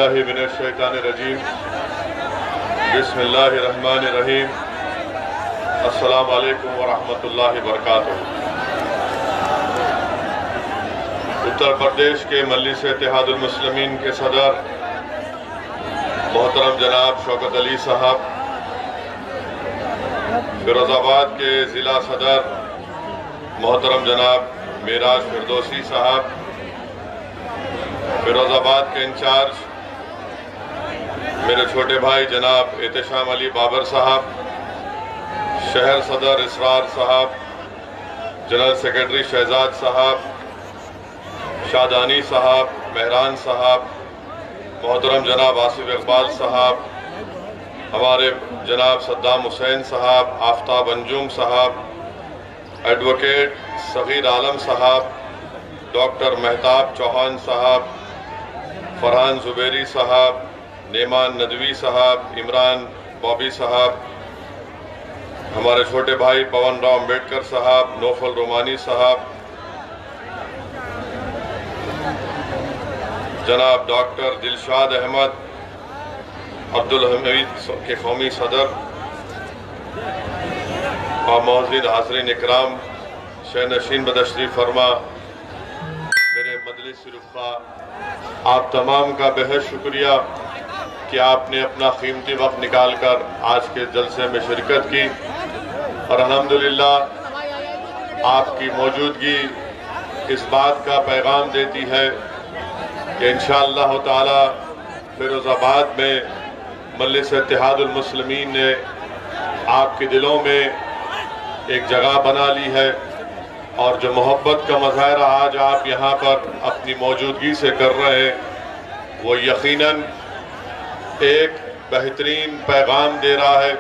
बिल्लाहि मिनश्शैतानिर्रजीम बिस्मिल्लाहिर्रहमानिर्रहीम अस्सलामु अलैकुम वरहमतुल्लाहि वबरकातुहू। उत्तर प्रदेश के मजलिस इत्तेहादुल मुस्लिमीन के सदर मोहतरम जनाब शौकत अली साहब, फिरोजाबाद के ज़िला सदर मोहतरम जनाब मेराज फिरदौसी साहब, फिरोजाबाद के इंचार्ज मेरे छोटे भाई जनाब एहतशाम अली बाबर साहब, शहर सदर इसरार साहब, जनरल सेक्रेटरी शहजाद साहब, शादानी साहब, मेहरान साहब, मोहतरम जनाब आसिफ इकबाल साहब, हमारे जनाब सद्दाम हुसैन साहब, आफ्ताब अंजुम साहब, एडवोकेट सगीर आलम साहब, डॉक्टर मेहताब चौहान साहब, फरहान जुबेरी साहब, नेमान नदवी साहब, इमरान बॉबी साहब, हमारे छोटे भाई पवन राव अम्बेडकर साहब, नौफल रोमानी साहब, जनाब डॉक्टर दिलशाद अहमद, अब्दुल हमीद के कौमी सदर और मोहसिन हाज़रीन इकराम, शहनशीन बदश्री फरमा, मेरे मजलिस रुफ़ा, आप तमाम का बेहद शुक्रिया कि आपने अपना कीमती वक्त निकाल कर आज के जलसे में शिरकत की और अल्हम्दुलिल्लाह आपकी मौजूदगी इस बात का पैगाम देती है कि इंशाअल्लाह ताला फिरोजाबाद में मजलिस इत्तेहादुल मुस्लिमीन ने आपके दिलों में एक जगह बना ली है और जो मोहब्बत का मुज़ाहरा आज आप यहाँ पर अपनी मौजूदगी से कर रहे हैं वो यकीनन एक बेहतरीन पैगाम दे रहा है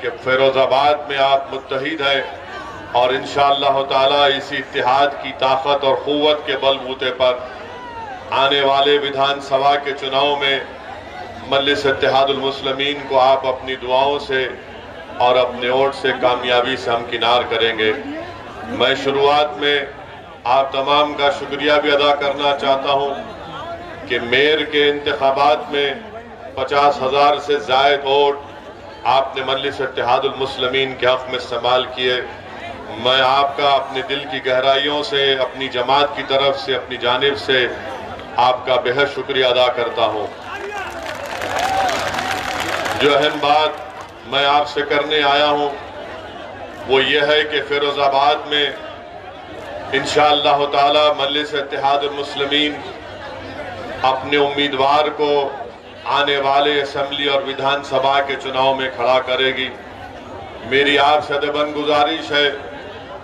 कि फिरोजाबाद में आप मुत्तहिद हैं और इंशाअल्लाह ताला इसी इत्तेहाद की ताकत और क़ुव्वत के बलबूते पर आने वाले विधानसभा के चुनाव में मजलिस इत्तेहादुल मुस्लिमीन को आप अपनी दुआओं से और अपने वोट से कामयाबी से हमकिनार करेंगे। मैं शुरुआत में आप तमाम का शुक्रिया भी अदा करना चाहता हूं कि मेयर के इंतखाबात में 50,000 से ज़ायद वोट आपने मजलिस इत्तेहादुल मुस्लिमीन के हक़ में इस्तेमाल किए। मैं आपका अपने दिल की गहराइयों से, अपनी जमात की तरफ से, अपनी जानिब से आपका बेहद शुक्रिया अदा करता हूं। जो अहम बात मैं आपसे करने आया हूं वो ये है कि फिरोजाबाद में इंशाअल्लाह ताला मजलिस इत्तेहादुल मुस्लिमीन अपने उम्मीदवार को आने वाले असेंबली और विधानसभा के चुनाव में खड़ा करेगी। मेरी आपसे अदबन गुजारिश है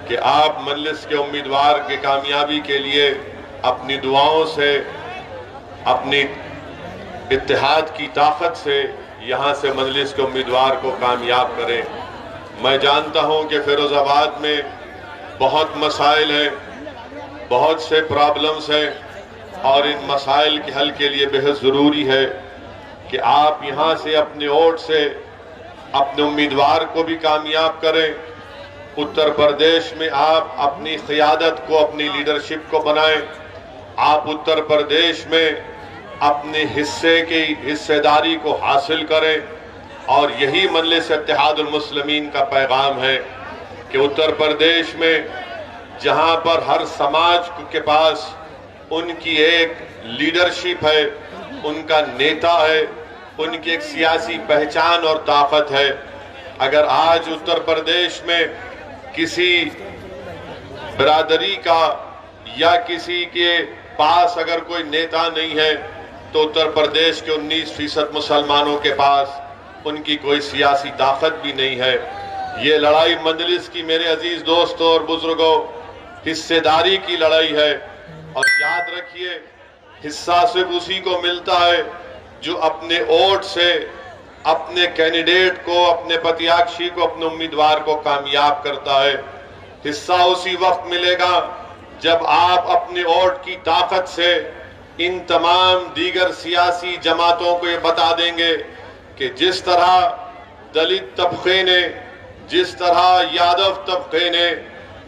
कि आप मजलिस के उम्मीदवार के कामयाबी के लिए अपनी दुआओं से, अपनी इत्तेहाद की ताकत से यहाँ से मजलिस के उम्मीदवार को कामयाब करें। मैं जानता हूँ कि फिरोजाबाद में बहुत मसाइल हैं, बहुत से प्रॉब्लम्स हैं और इन मसाइल के हल के लिए बेहद ज़रूरी है कि आप यहाँ से अपने वोट से अपने उम्मीदवार को भी कामयाब करें। उत्तर प्रदेश में आप अपनी क़ियादत को, अपनी लीडरशिप को बनाएं। आप उत्तर प्रदेश में अपने हिस्से की हिस्सेदारी को हासिल करें और यही मजलिस इत्तेहादुल मुस्लिमीन का पैगाम है कि उत्तर प्रदेश में जहाँ पर हर समाज के पास उनकी एक लीडरशिप है, उनका नेता है, उनकी एक सियासी पहचान और ताकत है। अगर आज उत्तर प्रदेश में किसी बिरादरी का या किसी के पास अगर कोई नेता नहीं है तो उत्तर प्रदेश के 19% मुसलमानों के पास उनकी कोई सियासी ताकत भी नहीं है। ये लड़ाई मजलिस की मेरे अजीज दोस्तों और बुजुर्गों हिस्सेदारी की लड़ाई है और याद रखिए हिस्सा सिर्फ उसी को मिलता है जो अपने वोट से अपने कैंडिडेट को, अपने प्रत्याशी को, अपने उम्मीदवार को कामयाब करता है। हिस्सा उसी वक्त मिलेगा जब आप अपने वोट की ताकत से इन तमाम दीगर सियासी जमातों को ये बता देंगे कि जिस तरह दलित तबके ने, जिस तरह यादव तबके ने,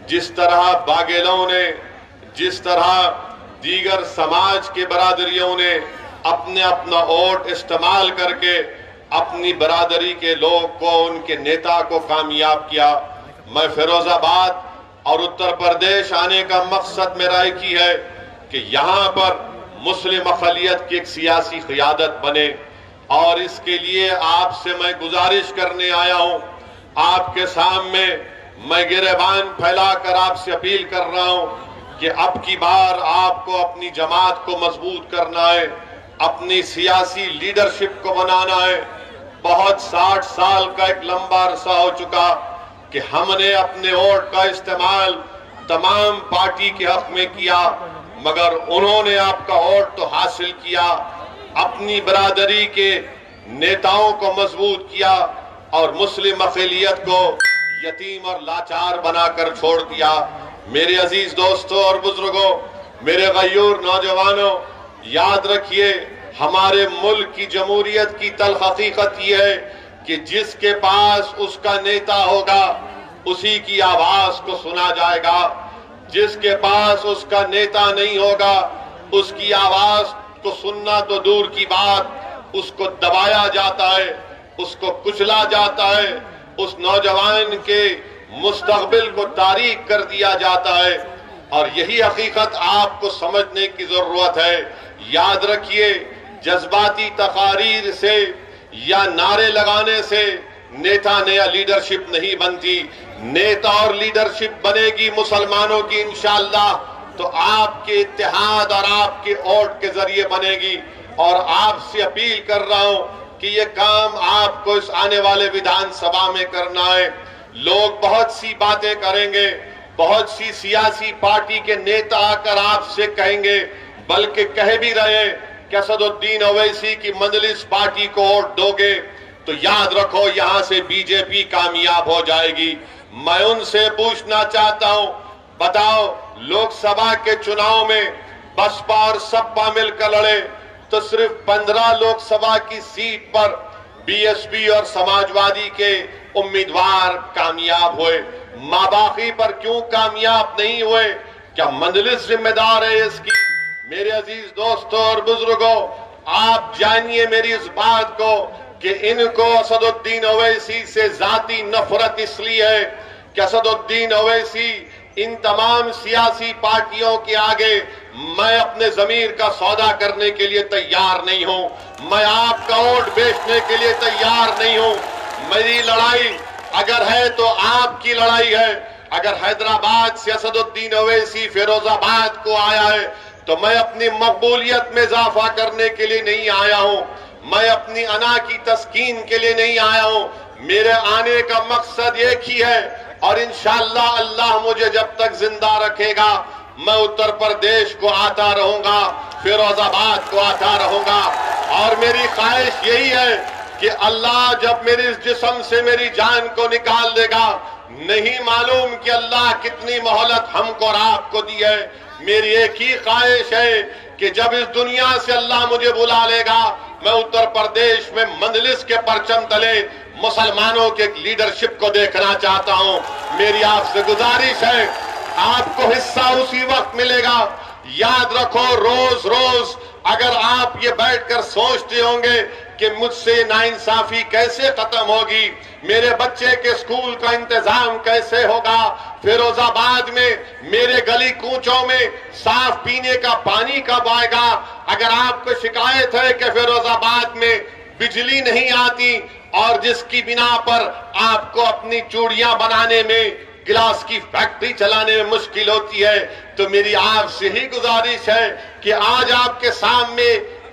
जिस तरह बाघेलों ने, जिस तरह दीगर समाज के बरादरियों ने अपने अपना वोट इस्तेमाल करके अपनी बरादरी के लोग को, उनके नेता को कामयाब किया। मैं फिरोजाबाद और उत्तर प्रदेश आने का मकसद मेरा एक ही है कि यहाँ पर मुस्लिम अक़लियत की एक सियासी क़ियादत बने, और इसके लिए आपसे मैं गुजारिश करने आया हूँ। आपके सामने मैं गिरेबान फैलाकर आपसे अपील कर रहा हूँ कि अब की बार आपको अपनी जमात को मजबूत करना है, अपनी सियासी लीडरशिप को बनाना है। बहुत 60 साल का एक लंबा अरसा हो चुका कि हमने अपने वोट का इस्तेमाल तमाम पार्टी के हक में किया, मगर उन्होंने आपका वोट तो हासिल किया, अपनी बरादरी के नेताओं को मजबूत किया और मुस्लिम अक़लियत को यतीम और लाचार बनाकर छोड़ दिया। मेरे अजीज दोस्तों और बुजुर्गों, मेरे गयूर नौजवानों, याद रखिए, हमारे मुल्क की जमहूरियत की तल्ख़ हकीकत यह है कि जिसके पास उसका नेता होगा उसी की आवाज को सुना जाएगा। जिसके पास उसका नेता नहीं होगा उसकी आवाज को सुनना तो दूर की बात, उसको दबाया जाता है, उसको कुचला जाता है, उस नौजवान के मुस्तक़बिल को तारीक कर दिया जाता है। और यही हकीकत आपको समझने की जरूरत है। याद रखिए, जज्बाती तकारीर से या नारे लगाने से नेता नया लीडरशिप नहीं बनती। नेता और लीडरशिप बनेगी मुसलमानों की इंशाअल्लाह तो आपके इत्तेहाद और आपके वोट के जरिए बनेगी। और आपसे अपील कर रहा हूं कि ये काम आपको इस आने वाले विधानसभा में करना है। लोग बहुत सी बातें करेंगे, बहुत सी सियासी पार्टी के नेता आकर आपसे कहेंगे, बल्कि कह भी रहे कि असदुद्दीन ओवैसी की मजलिस पार्टी को वोट दोगे तो याद रखो यहां से बीजेपी कामयाब हो जाएगी। मैं उनसे पूछना चाहता हूं, बताओ, लोकसभा के चुनाव में बसपा और सपा मिलकर लड़े तो सिर्फ 15 लोकसभा की सीट पर बीएसपी और समाजवादी के उम्मीदवार कामयाब हुए। माबाकी पर क्यों कामयाब नहीं हुए? क्या मजलिस जिम्मेदार है इसकी? मेरे अजीज दोस्तों और बुजुर्गों, आप जानिए मेरी इस बात को कि इनको असदुद्दीन ओवैसी से जाती नफरत इसलिए है कि असदुद्दीन ओवैसी इन तमाम सियासी पार्टियों के आगे मैं अपने जमीर का सौदा करने के लिए तैयार नहीं हूं। मैं आपका वोट बेचने के लिए तैयार नहीं हूं। मेरी लड़ाई अगर है तो आपकी लड़ाई है। अगर हैदराबाद से असदुद्दीन ओवैसी फिरोजाबाद को आया है तो मैं अपनी मकबूलियत में इजाफा करने के लिए नहीं आया हूं। मैं अपनी अना की तस्कीन के लिए नहीं आया हूं। मेरे आने का मकसद एक ही है और इंशाअल्लाह अल्लाह मुझे जब तक जिंदा रखेगा मैं उत्तर प्रदेश को आता रहूंगा, फिरोजाबाद को आता रहूंगा। और मेरी ख्वाहिश यही है कि अल्लाह जब मेरे इस जिस्म से मेरी जान को निकाल देगा, नहीं मालूम कि अल्लाह कितनी मोहलत हमको और आपको दी है। मेरी एक ही ख्वाहिश है कि जब इस दुनिया से अल्लाह मुझे बुला लेगा मैं उत्तर प्रदेश में मजलिस के परचम तले मुसलमानों के लीडरशिप को देखना चाहता हूं। मेरी आपसे गुजारिश है, आपको हिस्सा उसी वक्त मिलेगा। याद रखो, रोज रोज अगर आप ये बैठकर सोचते होंगे कि मुझसे नाइंसाफी कैसे खत्म होगी, मेरे बच्चे के स्कूल का इंतजाम कैसे होगा, फिरोजाबाद में मेरे गली कूचों में साफ पीने का पानी कब आएगा, अगर आपको शिकायत है कि फिरोजाबाद में बिजली नहीं आती और जिसकी बिना पर आपको अपनी चूड़ियां बनाने में, गिलास की फैक्ट्री चलाने में मुश्किल होती है, तो मेरी आपसे ही गुजारिश है कि आज आपके सामने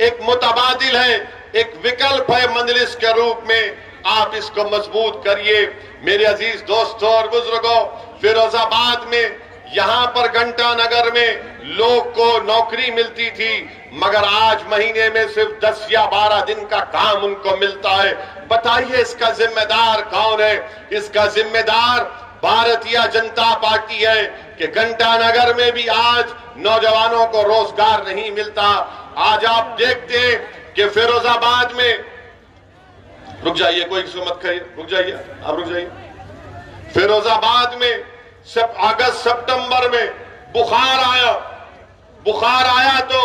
एक मुतबादिल है, एक विकल्प है मजलिस के रूप में, आप इसको मजबूत करिए। मेरे अजीज दोस्तों और बुजुर्गों, फिरोजाबाद में यहां पर घंटा नगर में लोग को नौकरी मिलती थी, मगर आज महीने में सिर्फ 10 या 12 दिन का काम उनको मिलता है। बताइए इसका जिम्मेदार कौन है? इसका जिम्मेदार भारतीय जनता पार्टी है कि घंटा नगर में भी आज नौजवानों को रोजगार नहीं मिलता। आज आप देखते हैं कि फिरोजाबाद में, रुक जाइए, कोई इसको मत करिए, रुक जाइए, आप रुक जाइए। फिरोजाबाद में सब अगस्त सितंबर में बुखार आया तो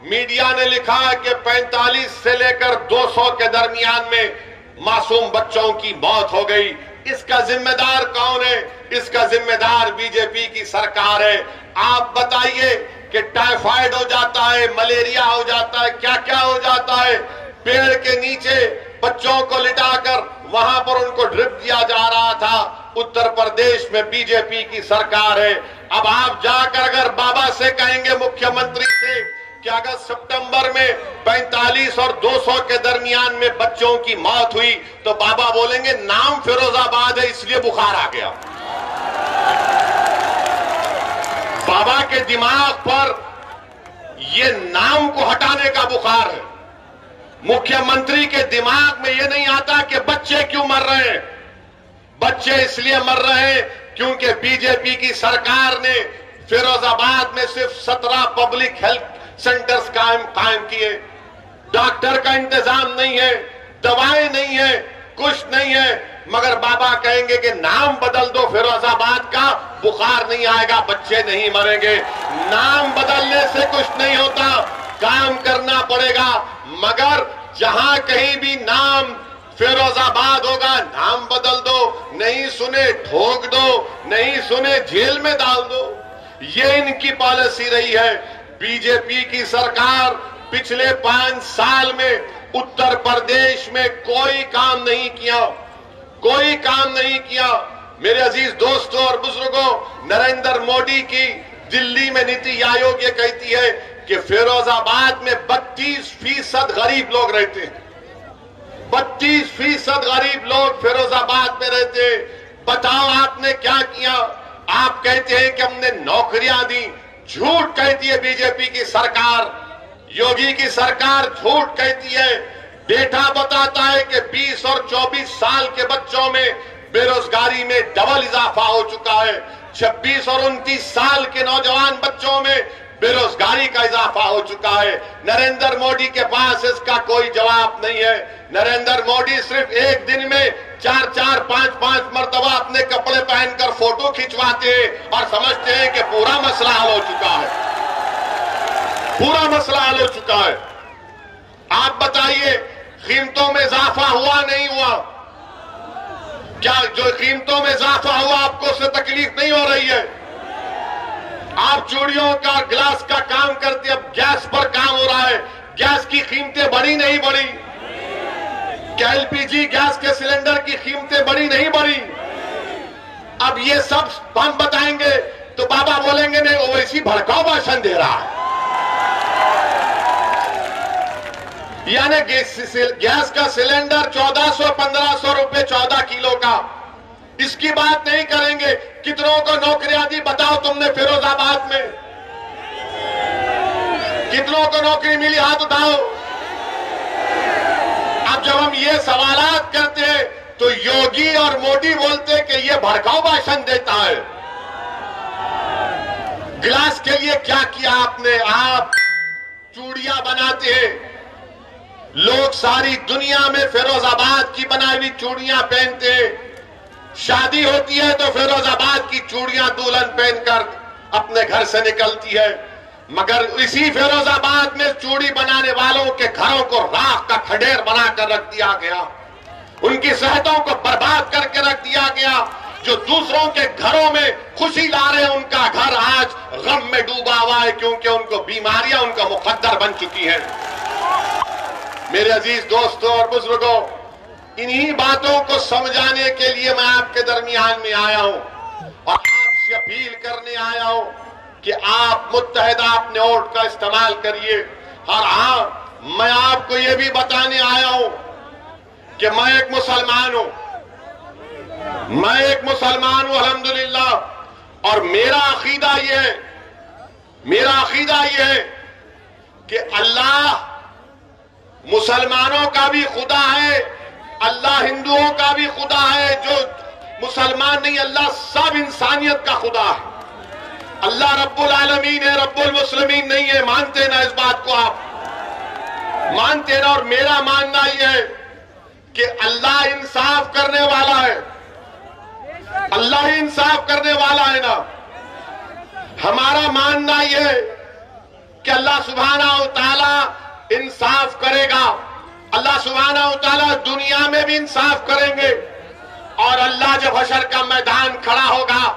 मीडिया ने लिखा है कि 45 से लेकर 200 के दरमियान में मासूम बच्चों की मौत हो गई। इसका जिम्मेदार कौन है? इसका जिम्मेदार बीजेपी की सरकार है। आप बताइए कि टाइफाइड हो जाता है, मलेरिया हो जाता है, क्या क्या हो जाता है। पेड़ के नीचे बच्चों को लिटाकर वहां पर उनको ड्रिप दिया जा रहा था। उत्तर प्रदेश में बीजेपी की सरकार है। अब आप जाकर अगर बाबा से कहेंगे, मुख्यमंत्री से, कि अगर सितंबर में 45 और 200 के दरमियान में बच्चों की मौत हुई तो बाबा बोलेंगे नाम फिरोजाबाद है इसलिए बुखार आ गया। बाबा के दिमाग पर ये नाम को हटाने का बुखार है। मुख्यमंत्री के दिमाग में ये नहीं आता कि बच्चे क्यों मर रहे हैं। बच्चे इसलिए मर रहे हैं क्योंकि बीजेपी की सरकार ने फिरोजाबाद में सिर्फ 17 पब्लिक हेल्थ सेंटर्स कायम किए। डॉक्टर का इंतजाम नहीं है, दवाएं नहीं है, कुछ नहीं है, मगर बाबा कहेंगे कि नाम बदल दो फिरोजाबाद का, बुखार नहीं आएगा, बच्चे नहीं मरेंगे। नाम बदलने से कुछ नहीं होता, काम करना पड़ेगा। मगर जहां कहीं भी नाम फिरोजाबाद होगा, नाम बदल दो, नहीं सुने ठोक दो, नहीं सुने जेल में डाल दो। ये इनकी पॉलिसी रही है। बीजेपी की सरकार पिछले 5 साल में उत्तर प्रदेश में कोई काम नहीं किया, कोई काम नहीं किया। मेरे अजीज दोस्तों और बुजुर्गों, नरेंद्र मोदी की दिल्ली में नीति आयोग ये कहती है कि फिरोजाबाद में 32% गरीब लोग रहते हैं। 32% गरीब लोग फिरोजाबाद में रहते हैं। बताओ आपने क्या किया? आप कहते हैं कि हमने नौकरियां दी। झूठ कहती है बीजेपी की सरकार, योगी की सरकार झूठ कहती है। डेटा बताता है कि 20 और 24 साल के बच्चों में बेरोजगारी में डबल इजाफा हो चुका है। 26 और 29 साल के नौजवान बच्चों में बेरोजगारी का इजाफा हो चुका है। नरेंद्र मोदी के पास इसका कोई जवाब नहीं है। नरेंद्र मोदी सिर्फ एक दिन में 4-4, 5-5 मरतबा अपने कपड़े पहनकर फोटो खिंचवाते हैं और समझते हैं कि पूरा मसला हल हो चुका है, पूरा मसला हल हो चुका है। आप बताइए, कीमतों में इजाफा हुआ नहीं हुआ? क्या जो कीमतों में इजाफा हुआ आपको उससे तकलीफ नहीं हो रही है? आप चूड़ियों का, गिलास का काम करते, अब गैस पर काम हो रहा है। गैस की कीमतें बढ़ी नहीं बढ़ी? क्या एलपीजी गैस के सिलेंडर की कीमतें बढ़ी नहीं बढ़ी? अब ये सब हम बताएंगे तो बाबा बोलेंगे नहीं, वो इसी भड़काऊ भाषण दे रहा है। यानी गैस का सिलेंडर 1400-1500 रुपए 14 किलो का, इसकी बात नहीं करेंगे। कितनों को नौकरियां दी बताओ तुमने फिरोजाबाद में? कितनों को नौकरी मिली हाथ उठाओ। अब जब हम ये सवालात करते हैं तो योगी और मोदी बोलते हैं कि ये भड़काऊ भाषण देता है। गिलास के लिए क्या किया आपने? आप चूड़ियां बनाते हैं, लोग सारी दुनिया में फिरोजाबाद की बनाई हुई चूड़ियां पहनते हैं। शादी होती है तो फिरोजाबाद की चूड़ियां दुल्हन पहनकर अपने घर से निकलती है। मगर इसी फिरोजाबाद में चूड़ी बनाने वालों के घरों को राख का खंडेर बनाकर रख दिया गया, उनकी सेहतों को बर्बाद करके रख दिया गया। जो दूसरों के घरों में खुशी ला रहे हैं, उनका घर आज गम में डूबा हुआ है, क्योंकि उनको बीमारियां उनका मुकद्दर बन चुकी है। मेरे अजीज दोस्तों और बुजुर्गों, इन्हीं बातों को समझाने के लिए मैं आपके दरमियान में आया हूं और आपसे अपील करने आया हूं कि आप मुत्तहिदा अपने वोट का इस्तेमाल करिए। और हाँ, मैं आपको यह भी बताने आया हूं कि मैं एक मुसलमान हूं, मैं एक मुसलमान हूं अल्हम्दुलिल्लाह। और मेरा अकीदा यह है कि अल्लाह मुसलमानों का भी खुदा है, अल्लाह हिंदुओं का भी खुदा है। जो मुसलमान नहीं, अल्लाह सब इंसानियत का खुदा है। अल्लाह रब्बुल आलमीन है, रब्बुल मुस्लिमीन नहीं है। मानते ना इस बात को? आप मानते ना? और मेरा मानना यह है कि अल्लाह इंसाफ करने वाला है, अल्लाह इंसाफ करने वाला है ना। हमारा मानना यह है कि अल्लाह सुब्हानहू व तआला इंसाफ करेगा, अल्लाह सुब्हानहू व तआला दुनिया में भी इंसाफ करेंगे, और अल्लाह जब हशर का मैदान खड़ा होगा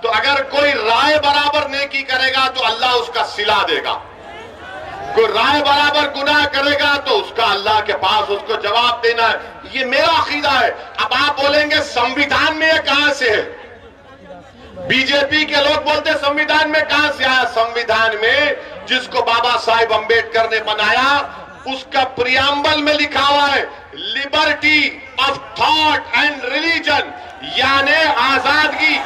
तो अगर कोई राय बराबर नेकी करेगा तो अल्लाह उसका सिला देगा, कोई राय बराबर गुनाह करेगा तो उसका अल्लाह के पास उसको जवाब देना है। ये मेरा अकीदा है। अब आप बोलेंगे संविधान में ये कहां से है? बीजेपी के लोग बोलते संविधान में कहां से आया? संविधान में जिसको बाबा साहेब अंबेडकर ने बनाया उसका प्रियम्बल में लिखा हुआ है liberty of thought and religion, यानी आजादगी,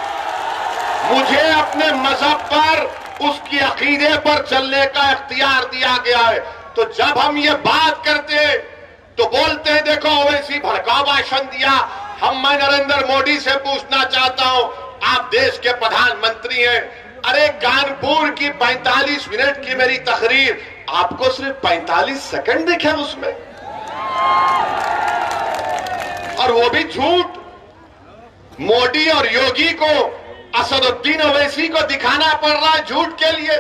मुझे अपने मजहब पर उसकी अकीदे पर चलने का इख्तियार दिया गया है। तो जब हम ये बात करते हैं तो बोलते हैं देखो ओवैसी भड़काऊ भाषण दिया। मैं नरेंद्र मोदी से पूछना चाहता हूं, आप देश के प्रधानमंत्री हैं, अरे कानपुर की 45 मिनट की मेरी तकरीर आपको सिर्फ 45 सेकंड दिखे उसमें, और वो भी झूठ। मोदी और योगी को असदुद्दीन ओवैसी को दिखाना पड़ रहा है झूठ के लिए।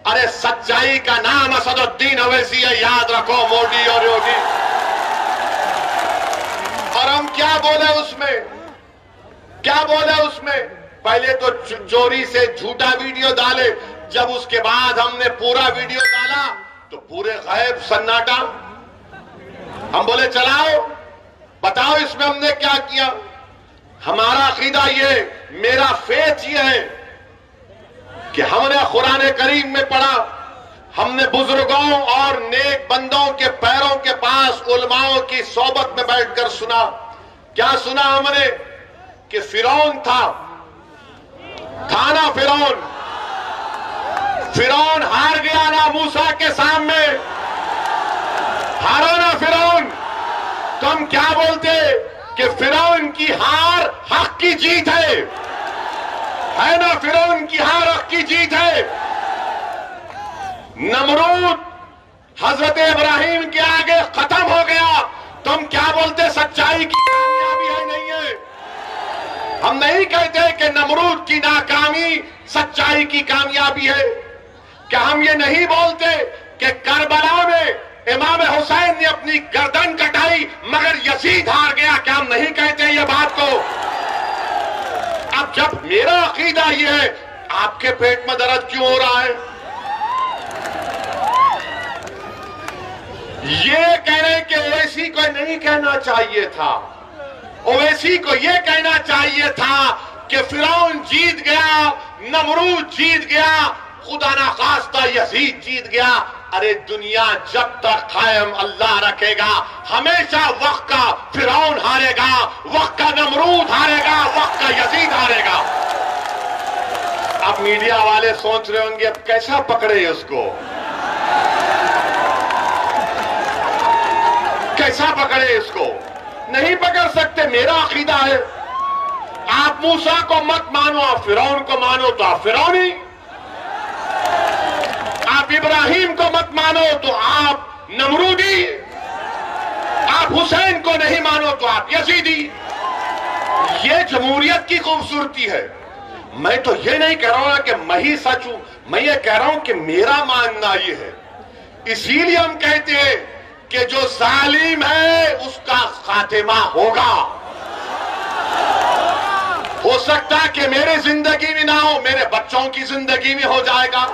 अरे सच्चाई का नाम असदुद्दीन ओवैसी है, याद रखो, मोदी और योगी। और हम क्या बोले उसमें, क्या बोले उसमें? पहले तो चोरी से झूठा वीडियो डाले, जब उसके बाद हमने पूरा वीडियो डाला तो पूरे गायब, सन्नाटा। हम बोले चलाओ, बताओ इसमें हमने क्या किया। हमारा अकीदा ये, मेरा फेथ ये है कि हमने कुरान करीम में पढ़ा, हमने बुजुर्गों और नेक बंदों के पैरों के पास उलमाओं की सोबत में बैठकर सुना। क्या सुना हमने? कि फिरौन था ना फिरौन हार गया ना मूसा के सामने, हारो ना फिरौन। तो हम क्या बोलते कि फिरौन की हार हक की जीत है ना? फिरौन की हार हक की जीत है। नमरूद हजरत इब्राहिम के आगे खत्म हो गया, तो हम क्या बोलते? सच्चाई की कामयाबी है, नहीं है। हम नहीं कहते कि नमरूद की नाकामी सच्चाई की कामयाबी है। क्या हम ये नहीं बोलते कि करबला में इमाम हुसैन ने अपनी गर्दन कटाई मगर यजीद हार गया? क्या हम नहीं कहते ये बात को? अब जब मेरा अकीदा ये है, आपके पेट में दर्द क्यों हो रहा है? ये कह रहे कि ओवैसी को नहीं कहना चाहिए था, ओवैसी को यह कहना चाहिए था कि फिरौन जीत गया, नमरूद जीत गया, खुदा ना खास्ता यजीद जीत गया। अरे दुनिया जब तक कायम अल्लाह रखेगा, हमेशा वक्त का फिरौन हारेगा, वक्त का नमरूद हारेगा, वक्त का यजीद हारेगा। अब मीडिया वाले सोच रहे होंगे अब कैसा पकड़े उसको, कैसा पकड़े इसको? नहीं पकड़ सकते। मेरा अकीदा है, आप मूसा को मत मानो, आप फिरौन को मानो तो आप फिरौनी, आप इब्राहिम को मत मानो तो आप नमरूदी, आप हुसैन को नहीं मानो तो आप यजीदी। ये जमहूरियत की खूबसूरती है। मैं तो ये नहीं कह रहा हूं कि मैं ही सच हूं, मैं ये कह रहा हूं कि मेरा मानना ये है। इसीलिए हम कहते हैं कि जो जालिम है उसका खातिमा होगा। हो सकता है कि मेरे जिंदगी में ना हो, मेरे बच्चों की जिंदगी में हो जाएगा।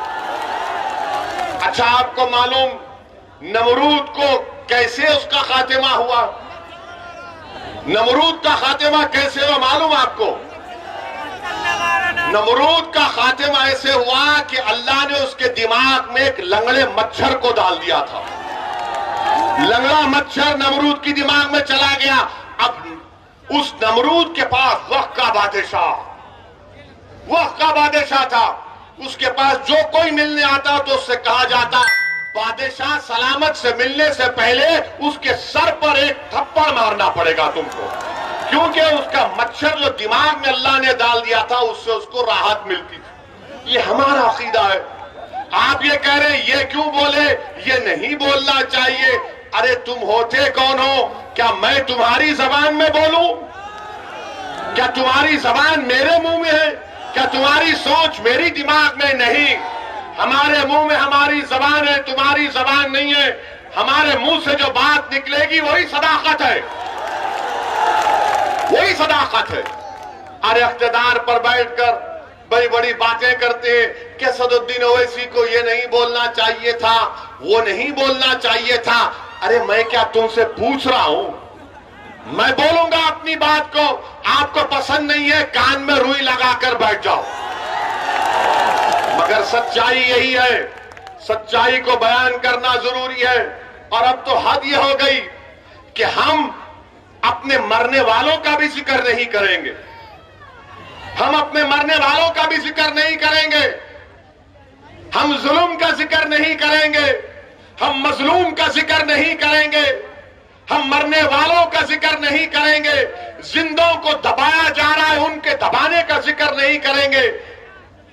अच्छा, आपको मालूम नमरूद को कैसे उसका खातिमा हुआ? नमरूद का खातिमा कैसे हुआ मालूम आपको? नमरूद का खातिमा ऐसे हुआ कि अल्लाह ने उसके दिमाग में एक लंगड़े मच्छर को डाल दिया था। लंगड़ा मच्छर नमरूद की दिमाग में चला गया। अब उस नमरूद के पास वक्त का बादशाह था। उसके पास जो कोई मिलने आता तो उससे कहा जाता, बादशाह सलामत से मिलने से पहले उसके सर पर एक थप्पड़ मारना पड़ेगा तुमको, क्योंकि उसका मच्छर जो दिमाग में अल्लाह ने डाल दिया था उससे उसको राहत मिलती थी। ये हमारा अकीदा है। आप ये कह रहे ये क्यों बोले? ये नहीं बोलना चाहिए। अरे तुम होते कौन हो? क्या मैं तुम्हारी जबान में बोलूं? क्या तुम्हारी जबान मेरे मुंह में है? क्या तुम्हारी सोच मेरी दिमाग में नहीं? हमारे मुंह में हमारी जबान है, तुम्हारी जबान नहीं है। हमारे मुंह से जो बात निकलेगी वही सदाकत है, वही सदाकत है। अरे इख्तिदार पर बैठकर बड़ी बड़ी बातें करते हैं कि असदुद्दीन ओवैसी को ये नहीं बोलना चाहिए था, वो नहीं बोलना चाहिए था। अरे मैं क्या तुमसे पूछ रहा हूं? मैं बोलूंगा अपनी बात को, आपको पसंद नहीं है कान में रुई लगाकर बैठ जाओ, मगर सच्चाई यही है, सच्चाई को बयान करना जरूरी है। और अब तो हद ये हो गई कि हम अपने मरने वालों का भी जिक्र नहीं करेंगे, हम अपने मरने वालों का भी जिक्र नहीं करेंगे, हम जुल्म का जिक्र नहीं करेंगे, हम मजलूम का जिक्र नहीं करेंगे, हम मरने वालों का जिक्र नहीं करेंगे, जिंदों को दबाया जा रहा है उनके दबाने का जिक्र नहीं करेंगे।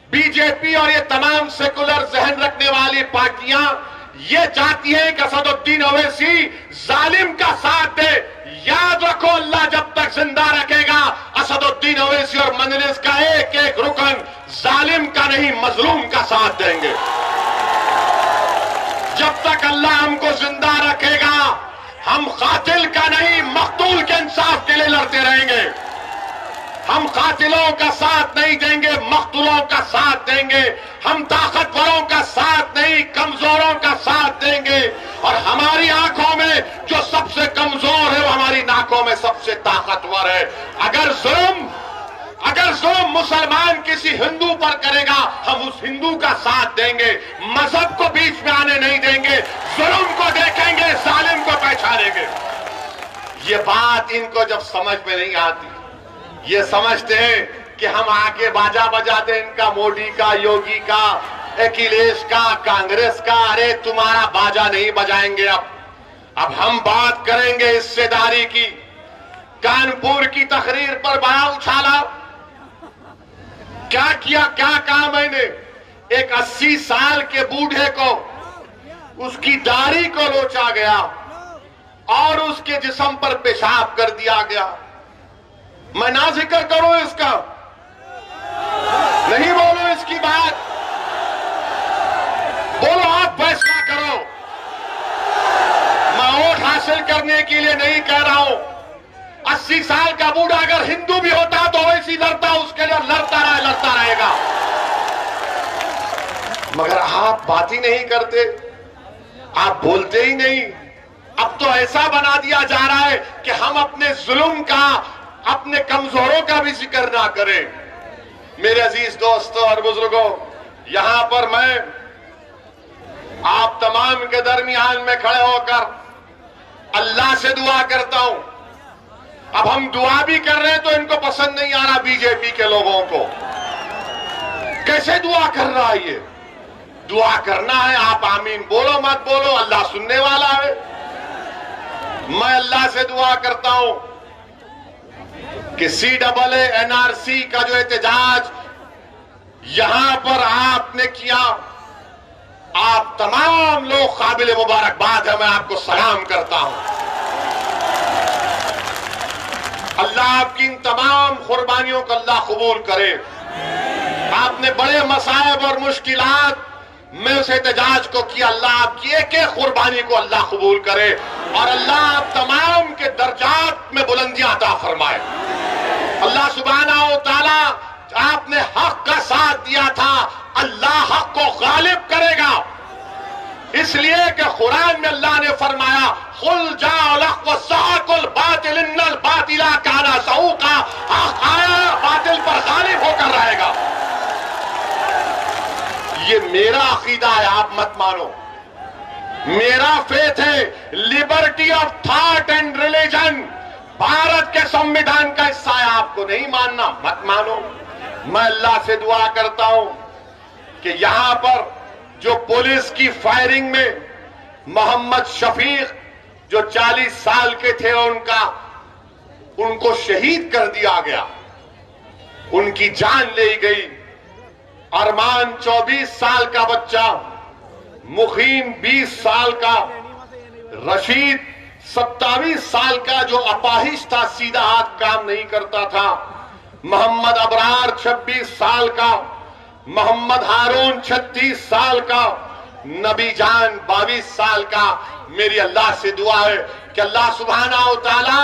बीजेपी और ये तमाम सेकुलर जहन रखने वाली पार्टियां ये चाहती हैं कि असदुद्दीन ओवैसी जालिम का साथ दे। याद रखो, अल्लाह जब तक जिंदा रखेगा असदुद्दीन ओवैसी और मजलिस का एक एक रुकन जालिम का नहीं मजलूम का साथ देंगे। जब तक अल्लाह हमको जिंदा रखेगा हम कातिल का नहीं मकतूल के इंसाफ के लिए लड़ते रहेंगे। हम कातिलों का साथ नहीं देंगे, मकतूलों का साथ देंगे। हम ताकतवरों का साथ नहीं कमजोरों का साथ देंगे। और हमारी आंखों में जो सबसे कमजोर है वो हमारी नाकों में सबसे ताकतवर है। अगर जुल्म मुसलमान किसी हिंदू पर करेगा हम उस हिंदू का साथ देंगे, मजहब को बीच में आने नहीं देंगे, जुल्म को देखेंगे, जालिम को पहचानेंगे। ये बात इनको जब समझ में नहीं आती, ये समझते हैं कि हम आके बाजा बजाते इनका, मोदी का, योगी का, अखिलेश का, कांग्रेस का। अरे तुम्हारा बाजा नहीं बजाएंगे। अब हम बात करेंगे हिस्सेदारी की। कानपुर की तकरीर पर बड़ा उछाला, क्या किया, क्या कहा मैंने? एक 80 साल के बूढ़े को उसकी दाढ़ी को लोचा गया और उसके जिस्म पर पेशाब कर दिया गया। मैं ना जिक्र करूं इसका, नहीं बोलो इसकी बात, बोलो आप फैसला करो। मैं वोट हासिल करने के लिए नहीं कह रहा हूं। 80 साल का बूढ़ा अगर हिंदू भी होता तो वैसी लड़ता, उसके लिए लड़ता रहेगा। मगर आप बात ही नहीं करते, आप बोलते ही नहीं। अब तो ऐसा बना दिया जा रहा है कि हम अपने जुल्म का, अपने कमजोरों का भी जिक्र ना करें। मेरे अजीज दोस्तों और बुजुर्गों, यहां पर मैं आप तमाम के दरमियान में खड़े होकर अल्लाह से दुआ करता हूं। अब हम दुआ भी कर रहे हैं तो इनको पसंद नहीं आ रहा बीजेपी के लोगों को। कैसे दुआ कर रहा है ये? दुआ करना है, आप आमीन बोलो मत बोलो, अल्लाह सुनने वाला है। मैं अल्लाह से दुआ करता हूं कि CAA NRC का जो एहतजाज यहां पर आपने किया, आप तमाम लोग काबिल मुबारकबाद है, मैं आपको सलाम करता हूं। अल्लाह आपकी इन तमाम कुर्बानियों को अल्लाह कबूल करे। आपने बड़े मसाइब और मुश्किलात में उस एहतजाज को किया, अल्लाह आपकी एक एक कुर्बानी को अल्लाह कबूल करे और अल्लाह आप तमाम के दर्जात में बुलंदियां अता फरमाए। अल्लाह सुब्हानहू व तआला, आपने हक का साथ दिया था, अल्लाह हक को गालिब करेगा। इसलिए कि कुरान में अल्लाह ने फरमाया, कुल जाअल हक़ व ज़हक़ल बातिल इन्नल बातिला काना ज़हूक़ा, हक आया बातिल पर गालिब होकर रहेगा। ये मेरा अकीदा है, आप मत मानो। मेरा फेथ है, liberty of thought and religion Bharat के संविधान का हिस्सा है। आपको नहीं मानना, मत मानो। मैं अल्लाह से दुआ करता हूं कि यहां पर जो पुलिस की फायरिंग में मोहम्मद शफीक जो 40 साल के थे उनको शहीद कर दिया गया, उनकी जान ले गई। अरमान 24 साल का बच्चा, मुखीम 20 साल का, रशीद 27 साल का जो अपाहिज था, सीधा हाथ काम नहीं करता था, मोहम्मद अबरार 26 साल का, मोहम्मद हारून 36 साल का, नबी जान 22 साल का। मेरी अल्लाह से दुआ है कि अल्लाह सुब्हानहू व तआला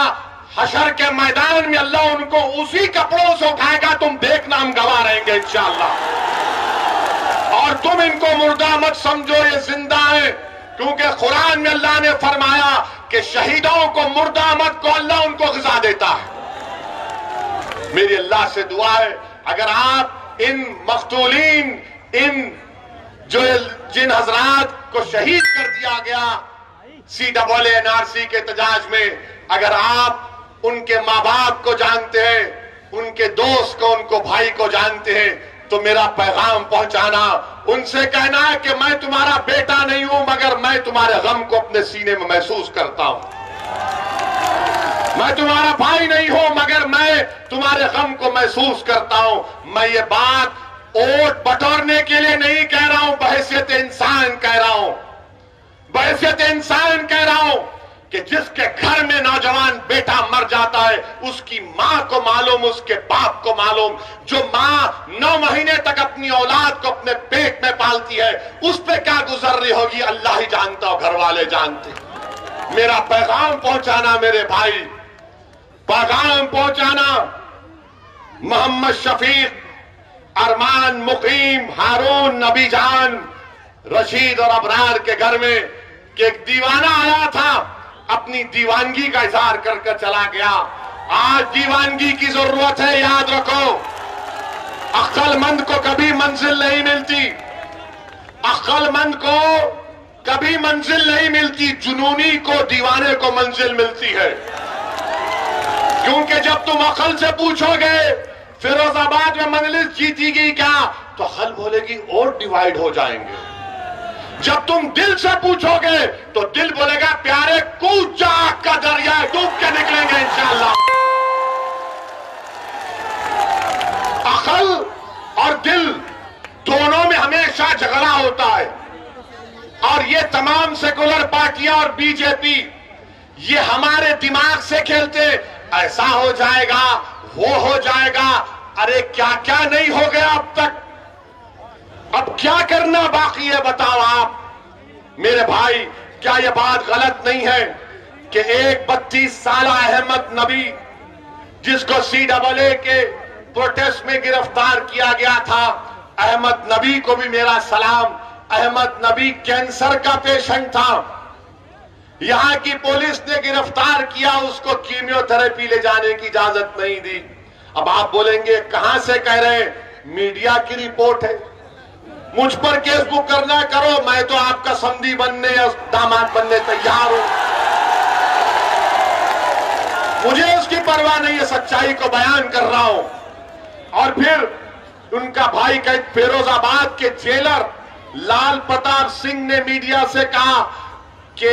हशर के मैदान में अल्लाह उनको उसी कपड़ों से उठाएगा, तुम देखना हम गवाह रहेंगे इंशाअल्लाह। और तुम इनको मुर्दा मत समझो, ये जिंदा है, क्योंकि कुरान में अल्लाह ने फरमाया कि शहीदों को, मुर्दा मत को अल्लाह उनको ग़िज़ा देता है। मेरी अल्लाह से दुआ है अगर आप इन मक़तूलीन, जिन हजरात को शहीद कर दिया गया CAA-NRC के एहतजाज में, अगर आप उनके माँ बाप को जानते हैं, उनके दोस्त को, उनको भाई को जानते हैं, तो मेरा पैगाम पहुंचाना, उनसे कहना है कि मैं तुम्हारा बेटा नहीं हूं, मगर मैं तुम्हारे गम को अपने सीने में महसूस करता हूं। मैं तुम्हारा भाई नहीं हूं, मगर मैं तुम्हारे गम को महसूस करता हूं। मैं ये बात वोट बटोरने के लिए नहीं कह रहा हूं, बहैसियत इंसान कह रहा हूं, बहैसियत इंसान कह रहा हूं कि जिसके घर में नौजवान बेटा मर जाता है, उसकी मां को मालूम, उसके बाप को मालूम। जो मां 9 महीने तक अपनी औलाद को अपने पेट में पालती है, उस पे क्या गुजर रही होगी अल्लाह ही जानता हो, घर वाले जानते। मेरा पैगाम पहुंचाना मेरे भाई, पैगाम पहुंचाना मोहम्मद शफीक, अरमान, मुकीम, हारून, नबी जान, रशीद और अबरार के घर में कि एक दीवाना आया था, अपनी दीवानगी का इजहार कर कर चला गया। आज दीवानगी की जरूरत है, याद रखो। अक्लमंद को कभी मंजिल नहीं मिलती, अक्लमंद को कभी मंजिल नहीं मिलती, जुनूनी को, दीवाने को मंजिल मिलती है। क्योंकि जब तुम अकल से पूछोगे फिरोजाबाद में मजलिस जीतीगी क्या, तो अकल बोलेगी और डिवाइड हो जाएंगे। जब तुम दिल से पूछोगे तो दिल बोलेगा प्यारे कूद जा, आग का दरिया डूब के निकलेंगे इंशाअल्लाह। अकल और दिल दोनों में हमेशा झगड़ा होता है। और ये तमाम सेकुलर पार्टियां और बीजेपी ये हमारे दिमाग से खेलते, ऐसा हो जाएगा, वो हो जाएगा। अरे क्या क्या नहीं हो गया अब तक, अब क्या करना बाकी है बताओ आप मेरे भाई। क्या यह बात गलत नहीं है कि एक 32 साल अहमद नबी, जिसको CAA के प्रोटेस्ट में गिरफ्तार किया गया था, अहमद नबी को भी मेरा सलाम। अहमद नबी कैंसर का पेशेंट था, यहां की पुलिस ने गिरफ्तार किया, उसको कीमियोथेरेपी ले जाने की इजाजत नहीं दी। अब आप बोलेंगे कहां से कह रहे हैं, मीडिया की रिपोर्ट है, मुझ पर केस बुक करना करो, मैं तो आपका समधी बनने या दामाद बनने तैयार हूं, मुझे उसकी परवाह नहीं है, सच्चाई को बयान कर रहा हूं। और फिर उनका भाई कैद फिरोजाबाद के जेलर लाल प्रताप सिंह ने मीडिया से कहा कि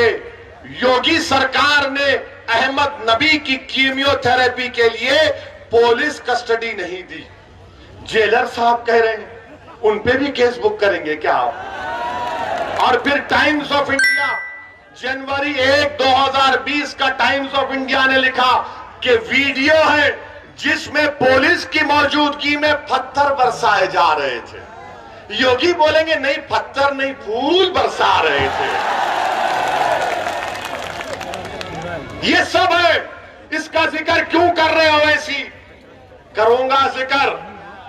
योगी सरकार ने अहमद नबी की कीमियोथेरेपी के लिए पुलिस कस्टडी नहीं दी। जेलर साहब कह रहे हैं उन पे भी केस बुक करेंगे क्या आप? और फिर टाइम्स ऑफ इंडिया जनवरी 1, 2020 का टाइम्स ऑफ इंडिया ने लिखा कि वीडियो है जिसमें पुलिस की मौजूदगी में पत्थर बरसाए जा रहे थे। योगी बोलेंगे नहीं पत्थर नहीं, फूल बरसा रहे थे। ये सब है, इसका जिक्र क्यों कर रहे हो? ऐसी करूंगा जिक्र,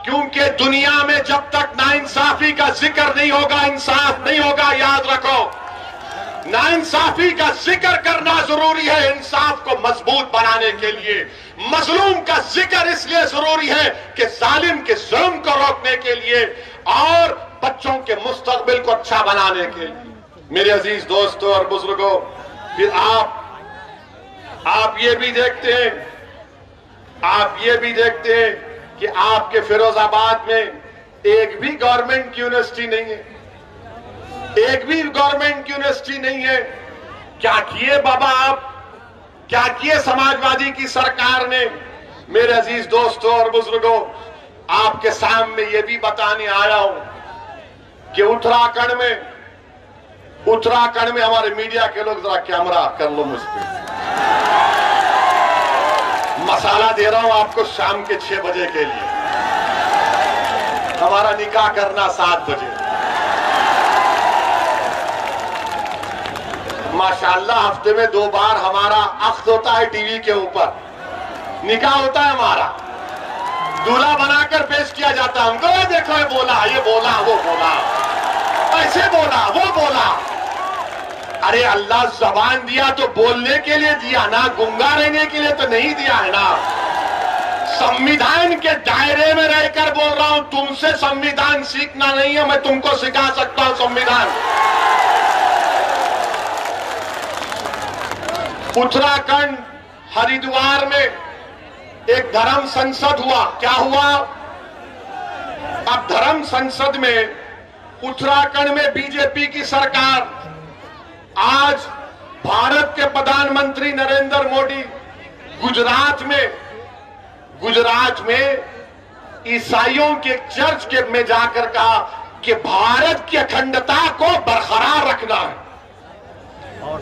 क्योंकि दुनिया में जब तक नाइंसाफी का जिक्र नहीं होगा, इंसाफ नहीं होगा। याद रखो, नाइंसाफी का जिक्र करना जरूरी है इंसाफ को मजबूत बनाने के लिए। मजलूम का जिक्र इसलिए जरूरी है कि जालिम के जुल्म को रोकने के लिए और बच्चों के मुस्तकबिल को अच्छा बनाने के लिए। मेरे अजीज दोस्तों और बुजुर्गों, फिर आप ये भी देखते हैं, कि आपके फिरोजाबाद में एक भी गवर्नमेंट की यूनिवर्सिटी नहीं है, एक भी गवर्नमेंट की यूनिवर्सिटी नहीं है। क्या किए बाबा आप, क्या किए समाजवादी की सरकार ने? मेरे अजीज दोस्तों और बुजुर्गों, आपके सामने ये भी बताने आया हूं कि उत्तराखंड में हमारे मीडिया के लोग, जरा कैमरा कर लो मुझ पे, मसाला दे रहा हूं आपको शाम के 6 बजे के लिए। हमारा निकाह करना 7 बजे। माशाअल्लाह हफ्ते में 2 बार हमारा अख्द होता है टीवी के ऊपर, निकाह होता है हमारा, दूल्हा बनाकर पेश किया जाता है हमको। देखो ये बोला, ये बोला, वो बोला, ऐसे बोला, वो बोला। अरे अल्लाह जबान दिया तो बोलने के लिए दिया ना, गुंगा रहने के लिए तो नहीं दिया है ना। संविधान के दायरे में रहकर बोल रहा हूं, तुमसे संविधान सीखना नहीं है, मैं तुमको सिखा सकता हूं संविधान। उत्तराखंड हरिद्वार में एक धर्म संसद हुआ। क्या हुआ? अब धर्म संसद में उत्तराखंड में बीजेपी की सरकार, आज भारत के प्रधानमंत्री नरेंद्र मोदी गुजरात में ईसाइयों के चर्च के में जाकर कहा कि भारत की अखंडता को बरकरार रखना है,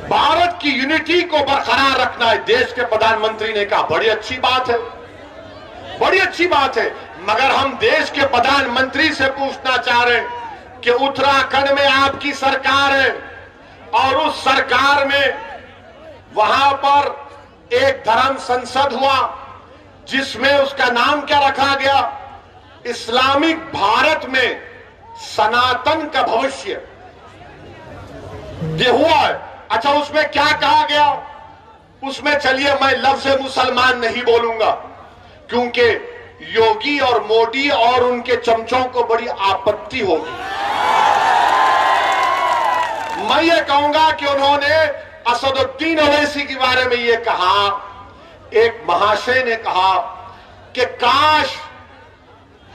भारत की यूनिटी को बरकरार रखना है। देश के प्रधानमंत्री ने कहा बड़ी अच्छी बात है, बड़ी अच्छी बात है। मगर हम देश के प्रधानमंत्री से पूछना चाह रहे हैं कि उत्तराखंड में आपकी सरकार है और उस सरकार में वहां पर एक धर्म संसद हुआ जिसमें उसका नाम क्या रखा गया? इस्लामिक भारत में सनातन का भविष्य, ये हुआ है। अच्छा, उसमें क्या कहा गया? उसमें चलिए मैं लफ्ज़ मुसलमान नहीं बोलूंगा क्योंकि योगी और मोदी और उनके चमचों को बड़ी आपत्ति होगी। मैं ये कहूंगा कि उन्होंने असदुद्दीन ओवैसी के बारे में ये कहा, एक महाशय ने कहा कि काश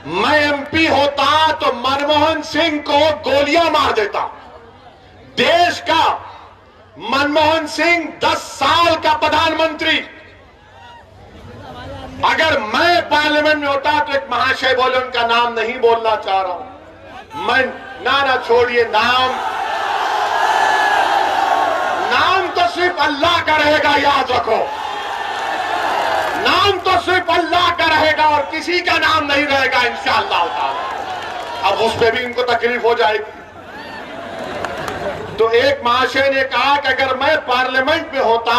मैं एमपी होता तो मनमोहन सिंह को गोलियां मार देता। देश का मनमोहन सिंह 10 साल का प्रधानमंत्री, अगर मैं पार्लियामेंट में होता तो एक महाशय बोले, उनका नाम नहीं बोलना चाह रहा हूं मैं, ना छोड़िए, नाम तो सिर्फ अल्लाह का रहेगा, याद रखो, नाम तो सिर्फ अल्लाह का रहेगा और किसी का नाम नहीं रहेगा इंशाअल्लाह ताला। अब उस पर भी इनको तकलीफ हो जाएगी। तो एक महाशय ने कहा कि अगर मैं पार्लियामेंट में होता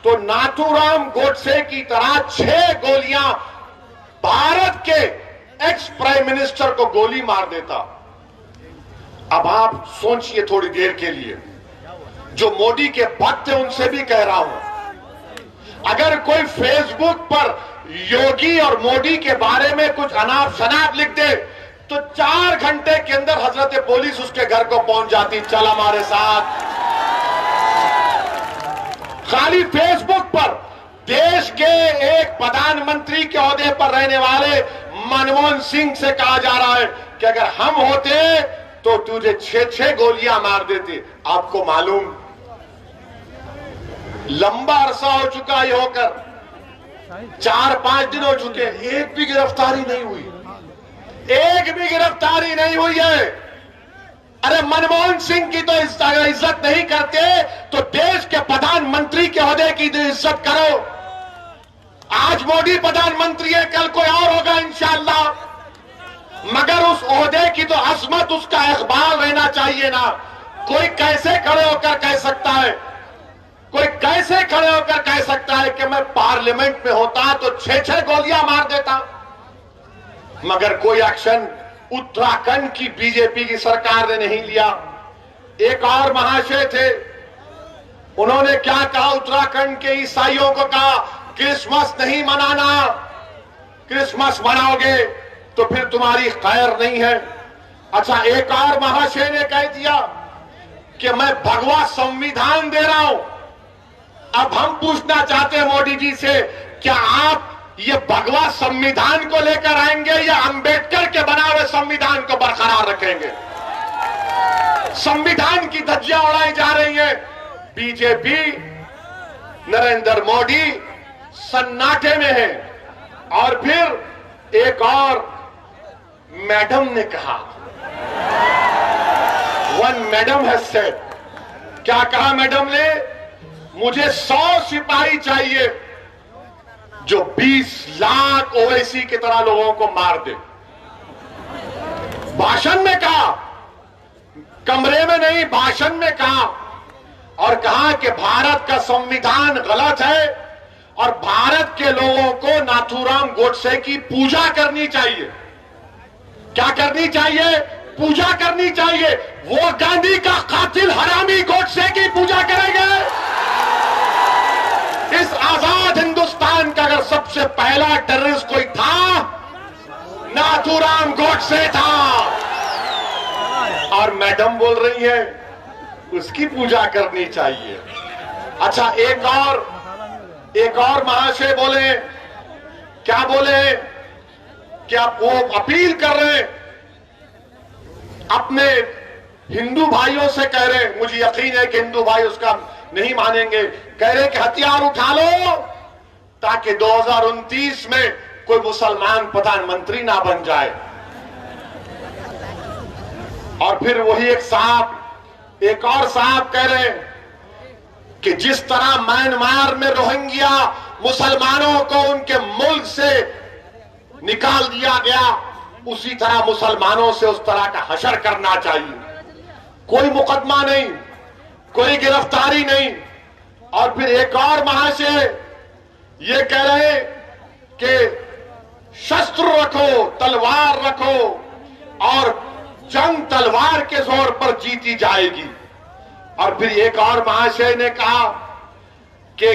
तो नाथूराम गोडसे की तरह 6 गोलियां भारत के एक्स प्राइम मिनिस्टर को गोली मार देता। अब आप सोचिए थोड़ी देर के लिए, जो मोदी के भक्त हैं उनसे भी कह रहा हूं, अगर कोई फेसबुक पर योगी और मोदी के बारे में कुछ अनाप शनाप लिख दे तो 4 घंटे के अंदर हजरत पुलिस उसके घर को पहुंच जाती, चल हमारे साथ। खाली फेसबुक पर देश के एक प्रधानमंत्री के ओहदे पर रहने वाले मनमोहन सिंह से कहा जा रहा है कि अगर हम होते तो तुझे 6 गोलियां मार देते। आपको मालूम, लंबा अरसा हो चुका है होकर, 4-5 दिन हो चुके, एक भी गिरफ्तारी नहीं हुई, एक भी गिरफ्तारी नहीं हुई है। अरे मनमोहन सिंह की तो इज्जत नहीं करते तो देश के प्रधानमंत्री के ओहदे की तो इज्जत करो। आज मोदी प्रधानमंत्री है, कल कोई और होगा इंशाअल्लाह, मगर उस ओहदे की तो अजमत, उसका इकबाल रहना चाहिए ना। कोई कैसे खड़े होकर कह सकता है, कोई कैसे खड़े होकर कह सकता है कि मैं पार्लियामेंट में होता तो 6 गोलियां मार देता। मगर कोई एक्शन उत्तराखंड की बीजेपी की सरकार ने नहीं लिया। एक और महाशय थे, उन्होंने क्या कहा? उत्तराखंड के ईसाइयों को कहा क्रिसमस नहीं मनाना, क्रिसमस मनाओगे तो फिर तुम्हारी खैर नहीं है। अच्छा, एक और महाशय ने कह दिया कि मैं भगवा संविधान दे रहा हूं। अब हम पूछना चाहते हैं मोदी जी से, क्या आप ये भगवा संविधान को लेकर आएंगे या अंबेडकर के बनाए हुए संविधान को बरकरार रखेंगे? संविधान की धज्जियां उड़ाई जा रही हैं। बीजेपी, नरेंद्र मोदी सन्नाटे में है। और फिर एक और मैडम ने कहा, वन मैडम हैज सेड, क्या कहा मैडम ने? मुझे 100 सिपाही चाहिए जो 20 लाख ओवैसी की तरह लोगों को मार दे। भाषण में कहा, कमरे में नहीं, भाषण में कहा, और कहा कि भारत का संविधान गलत है और भारत के लोगों को नाथूराम गोडसे की पूजा करनी चाहिए। क्या करनी चाहिए? पूजा करनी चाहिए। वो गांधी का कातिल हरामी गोडसे की पूजा करेंगे। इस आजाद हिंदुस्तान का अगर सबसे पहला टेररिस्ट कोई था, नाथूराम गोडसे था। और मैडम बोल रही है उसकी पूजा करनी चाहिए। अच्छा, एक और महाशय बोले, क्या बोले कि आप वो अपील कर रहे हैं, अपने हिंदू भाइयों से कह रहे, मुझे यकीन है कि हिंदू भाई उसका नहीं मानेंगे, कह रहे कि हथियार उठा लो ताकि 2029 में कोई मुसलमान प्रधानमंत्री ना बन जाए। और फिर वही एक और साहब कह रहे हैं कि जिस तरह म्यांमार में रोहिंग्या मुसलमानों को उनके मुल्क से निकाल दिया गया, उसी तरह मुसलमानों से उस तरह का हशर करना चाहिए। कोई मुकदमा नहीं, कोई गिरफ्तारी नहीं। और फिर एक और महाशय ये कह रहे कि शस्त्र रखो, तलवार रखो और जंग तलवार के जोर पर जीती जाएगी। और फिर एक और महाशय ने कहा कि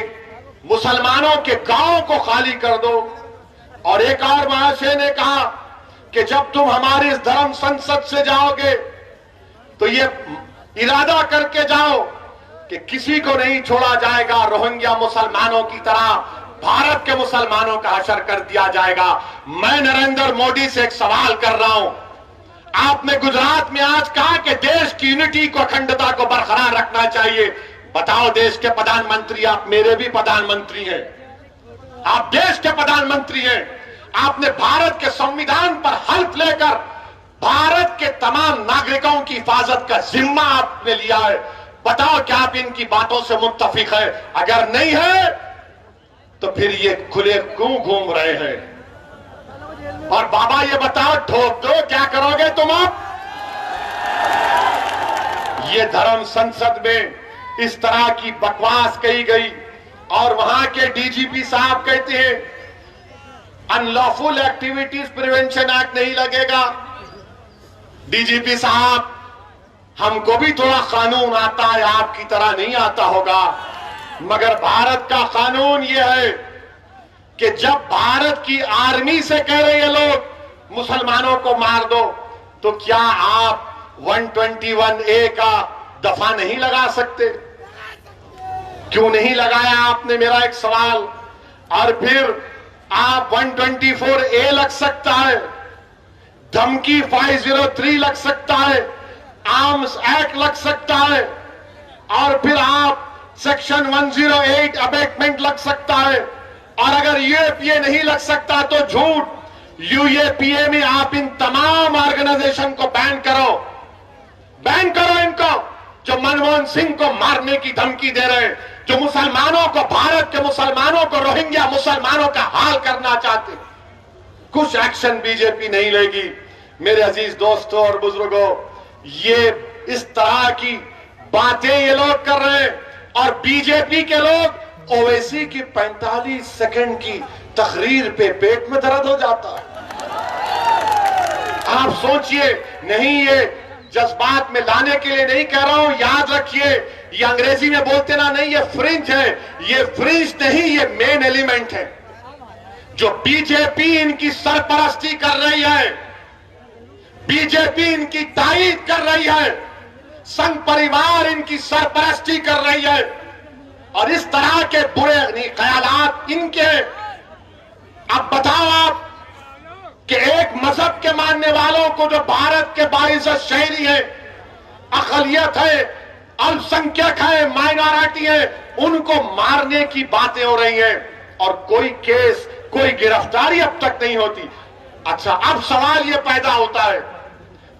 मुसलमानों के गांव को खाली कर दो। और एक और महाशय ने कहा कि जब तुम हमारी इस धर्म संसद से जाओगे तो ये इरादा करके जाओ कि किसी को नहीं छोड़ा जाएगा, रोहिंग्या मुसलमानों की तरह भारत के मुसलमानों का हशर कर दिया जाएगा। मैं नरेंद्र मोदी से एक सवाल कर रहा हूं, आपने गुजरात में आज कहा कि देश की यूनिटी को, अखंडता को बरकरार रखना चाहिए। बताओ, देश के प्रधानमंत्री, आप मेरे भी प्रधानमंत्री हैं, आप देश के प्रधानमंत्री हैं, आपने भारत के संविधान पर हल्फ लेकर भारत के तमाम नागरिकों की हिफाजत का जिम्मा आपने लिया है। बताओ क्या आप इनकी बातों से मुत्तफिक है? अगर नहीं है तो फिर ये खुले क्यों घूम रहे हैं? और बाबा ये बताओ, ठोक दो, क्या करोगे तुम अब? ये धर्म संसद में इस तरह की बकवास कही गई और वहां के डीजीपी साहब कहते हैं अनलॉफुल एक्टिविटीज प्रिवेंशन एक्ट नहीं लगेगा। डीजीपी साहब, हमको भी थोड़ा कानून आता है, आपकी तरह नहीं आता होगा, मगर भारत का कानून यह है कि जब भारत की आर्मी से कह रहे हैं लोग मुसलमानों को मार दो, तो क्या आप 121A का दफा नहीं लगा सकते? क्यों नहीं लगाया आपने, मेरा एक सवाल। और फिर आप 124A लग सकता है, धमकी 503 लग सकता है, आर्म्स एक्ट लग सकता है, और फिर आप सेक्शन 108 अबेटमेंट लग सकता है। और अगर यूएपीए नहीं लग सकता तो झूठ, यूएपीए में आप इन तमाम ऑर्गेनाइजेशन को बैन करो इनको, जो मनमोहन सिंह को मारने की धमकी दे रहे हैं, जो मुसलमानों को, भारत के मुसलमानों को, रोहिंग्या मुसलमानों का हाल करना चाहते। कुछ एक्शन बीजेपी नहीं लेगी। मेरे अजीज दोस्तों और बुजुर्गों, ये इस तरह की बातें ये लोग कर रहे हैं और बीजेपी के लोग ओवैसी की 45 सेकंड की तकरीर पे पेट में दर्द हो जाता है। आप सोचिए, नहीं ये जज्बात में लाने के लिए नहीं कह रहा हूं, याद रखिए, ये अंग्रेजी में बोलते ना, नहीं ये फ्रिंज है, ये फ्रिंज नहीं, ये मेन एलिमेंट है। जो बीजेपी इनकी सरपरस्ती कर रही है, बीजेपी इनकी तायीद कर रही है, संघ परिवार इनकी सरपरस्ती कर रही है और इस तरह के बुरे ख्यालात इनके। अब बताओ आप कि एक मजहब के मानने वालों को, जो भारत के बाइज्जत शहरी है, अकलियत है, अल्पसंख्यक है, माइनॉरिटी है, उनको मारने की बातें हो रही हैं और कोई केस, कोई गिरफ्तारी अब तक नहीं होती। अच्छा, अब सवाल यह पैदा होता है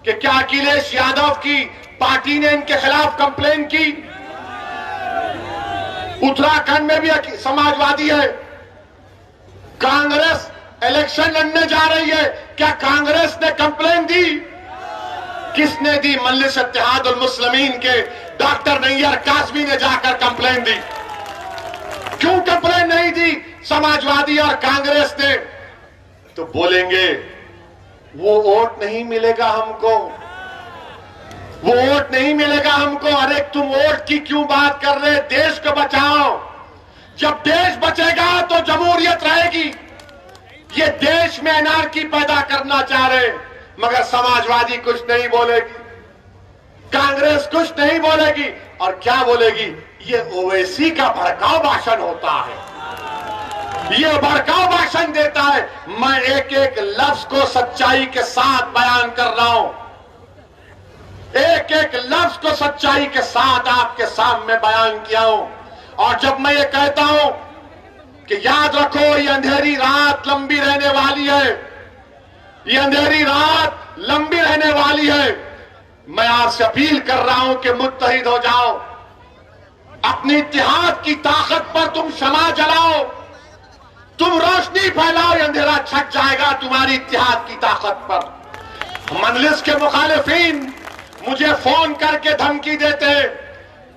कि क्या अखिलेश यादव की पार्टी ने इनके खिलाफ कंप्लेन की? उत्तराखंड में भी समाजवादी है, कांग्रेस इलेक्शन लड़ने जा रही है, क्या कांग्रेस ने कंप्लेन दी? किसने दी? मजलिस इत्तेहादुल मुस्लिमीन के डॉक्टर नैयर काज़मी ने जाकर कंप्लेन दी। क्यों कंप्लेन नहीं दी समाजवादी और कांग्रेस ने? तो बोलेंगे वो वोट नहीं मिलेगा हमको, वो वोट नहीं मिलेगा हमको। अरे तुम वोट की क्यों बात कर रहे? देश को बचाओ। जब देश बचेगा तो जमहूरियत रहेगी। ये देश में एनार्की पैदा करना चाह रहे, मगर समाजवादी कुछ नहीं बोलेगी, कांग्रेस कुछ नहीं बोलेगी। और क्या बोलेगी? ये ओवैसी का भड़काऊ भाषण होता है, ये भड़काऊ भाषण देता है। मैं एक एक लफ्ज को सच्चाई के साथ बयान कर रहा हूं, एक एक लफ्ज को सच्चाई के साथ आपके सामने बयान किया हूं। और जब मैं ये कहता हूं कि याद रखो ये अंधेरी रात लंबी रहने वाली है, ये अंधेरी रात लंबी रहने वाली है, मैं आपसे अपील कर रहा हूं कि मुत्तहिद हो जाओ। अपनी इत्तेहाद की ताकत पर तुम शमा जलाओ, तुम रोशनी फैलाओ। ये अंधेरा छट जाएगा तुम्हारी इत्तेहाद की ताकत पर। मजलिस के मुखालिफिन मुझे फोन करके धमकी देते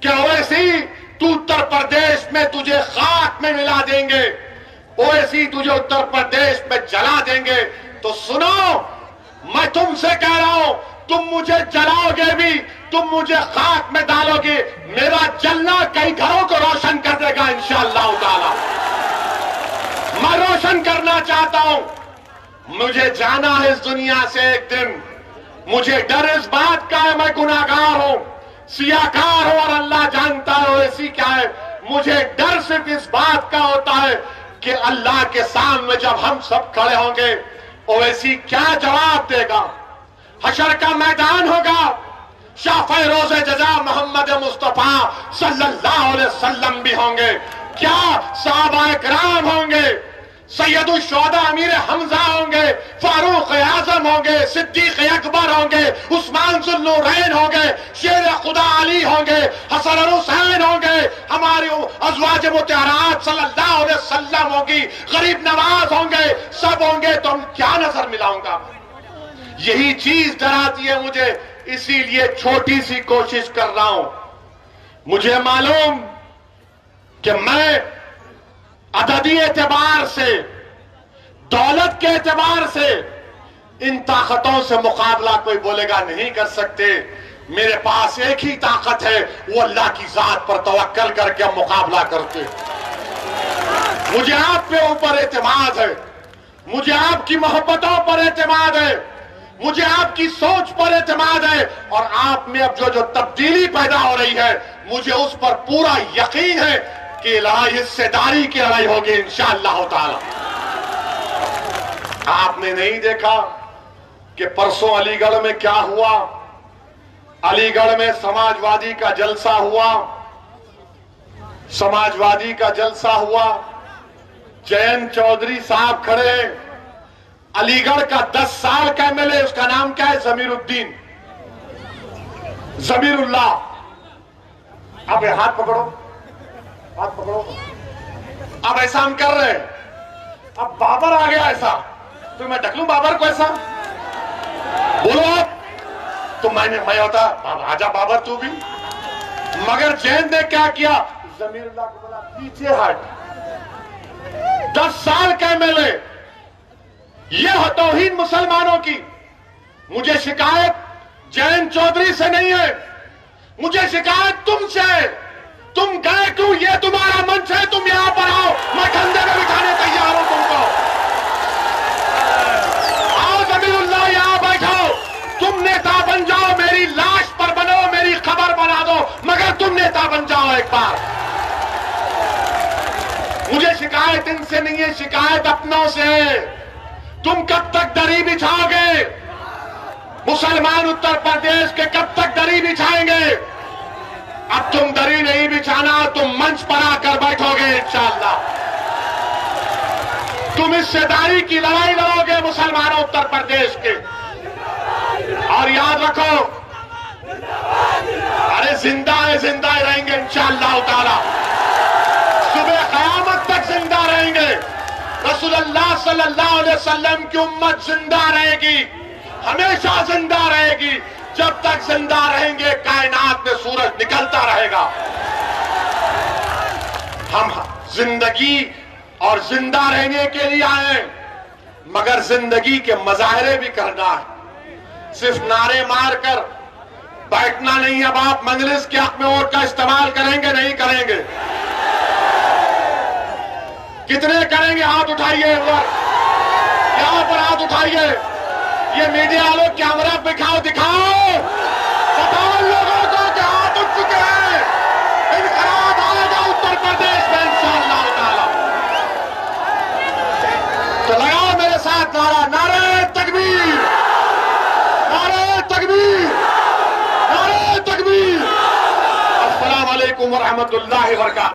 कि ओवैसी तू उत्तर प्रदेश में तुझे खाक में मिला देंगे, ओवैसी तुझे उत्तर प्रदेश में जला देंगे। तो सुनो, मैं तुमसे कह रहा हूं, तुम मुझे जलाओगे भी, तुम मुझे खाक में डालोगे, मेरा जलना कई घरों को रोशन कर देगा इंशाअल्लाह ताला। मैं रोशन करना चाहता हूं। मुझे जाना है इस दुनिया से एक दिन। मुझे डर इस बात का है मैं गुनाहगार हूं, सियाकार हूं और अल्लाह जानता है ऐसी क्या है। मुझे डर सिर्फ इस बात का होता है कि अल्लाह के सामने जब हम सब खड़े होंगे ओवैसी क्या जवाब देगा। हशर का मैदान होगा, शाफ़े रोज़े जज़ा मोहम्मद मुस्तफ़ा सल्लल्लाहु अलैहि वसल्लम भी होंगे, क्या सहाबा इकराम होंगे, सैयदुल शुहदा अमीर हमजा होंगे, फारूक आजम होंगे, सिद्दीक अकबर होंगे, उस्मान ज़ुन्नूरैन होंगे, शेर खुदा अली होंगे, हसन और हुसैन होंगे, हमारी अज़वाज मुतहरात सल्लल्लाहु अलैहि वसल्लम होगी, गरीब नवाज होंगे, सब होंगे। तो हम क्या नजर मिलाऊंगा? यही चीज डराती है मुझे, इसीलिए छोटी सी कोशिश कर रहा हूं। मुझे मालूम कि मैं अददी एतबार से, दौलत के एतबार से इन ताकतों से मुकाबला कोई बोलेगा नहीं कर सकते। मेरे पास एक ही ताकत है, वो अल्लाह की जात पर तवक्कल करके हम मुकाबला करते। मुझे आप पे ऊपर एतमाद है, मुझे आपकी मोहब्बतों पर एतमाद है, मुझे आपकी सोच पर एतमाद है। और आप में अब जो तब्दीली पैदा हो रही है, मुझे उस पर पूरा यकीन है कि लड़ाई हिस्सेदारी की लड़ाई होगी इंशाअल्लाह ताला। आपने नहीं देखा कि परसों अलीगढ़ में क्या हुआ? अलीगढ़ में समाजवादी का जलसा हुआ, समाजवादी का जलसा हुआ। जयंत चौधरी साहब खड़े, अलीगढ़ का 10 साल का एमएलए, उसका नाम क्या है? जमीरुद्दीन, जमीरुल्लाह। अब हाथ पकड़ो, हाथ पकड़ो। अब ऐसा हम कर रहे हैं, अब बाबर आ गया ऐसा, तो मैं ढकलूं बाबर को ऐसा? बोलो आप। तो मैं होता आजा बाबर तू भी। मगर जैन ने क्या किया? जमीरुल्लाह को बोला पीछे हट। 10 साल का एमएलए, यह है तौहीन मुसलमानों की। मुझे शिकायत जयंत चौधरी से नहीं है, मुझे शिकायत तुमसे है। तुम गए क्यों? ये तुम्हारा मंच है, तुम यहां पर आओ, मैं कंधे में बिठाने तैयार हूं तुमको। आओ जमीरुल्लाह, यहां बैठो। तुम नेता बन जाओ, मेरी लाश पर बनो, मेरी खबर बना दो, मगर तुम नेता बन जाओ एक बार। मुझे शिकायत इनसे नहीं है, शिकायत अपनों से है। तुम कब तक दरी बिछाओगे? मुसलमान उत्तर प्रदेश के कब तक दरी बिछाएंगे? अब तुम दरी नहीं बिछाना, तुम मंच पर आकर बैठोगे इंशाअल्लाह। तुम हिस्सेदारी की लड़ाई लड़ोगे मुसलमानों उत्तर प्रदेश के। और याद रखो, अरे जिंदा है, जिंदा ही रहेंगे इंशाअल्लाह ताला। सुबह क़यामत तक जिंदा रहेंगे। रसूलुल्लाह सल्लल्लाहु अलैहि वसल्लम की उम्मत जिंदा रहेगी, हमेशा जिंदा रहेगी। जब तक जिंदा रहेंगे कायनात में सूरज निकलता रहेगा। हम जिंदगी और जिंदा रहने के लिए आए, मगर जिंदगी के मजाहरे भी करना है। सिर्फ नारे मारकर बैठना नहीं। अब आप मजलिस के हक में वोट का इस्तेमाल करेंगे नहीं करेंगे? कितने करेंगे? हाथ उठाइए, यहां पर हाथ उठाइए। ये मीडिया वालों कैमरा दिखाओ 57 लोगों को के हाथ उठ चुके हैं। इनकलाब आएगा उत्तर प्रदेश में इंशाअल्लाह ताला। तो लगाओ मेरे साथ नारा, नारे तकबीर, नारे तकबीर, नारे तकबीर। अस्सलाम वालेकुम व रहमतुल्लाहि व बरकातहू।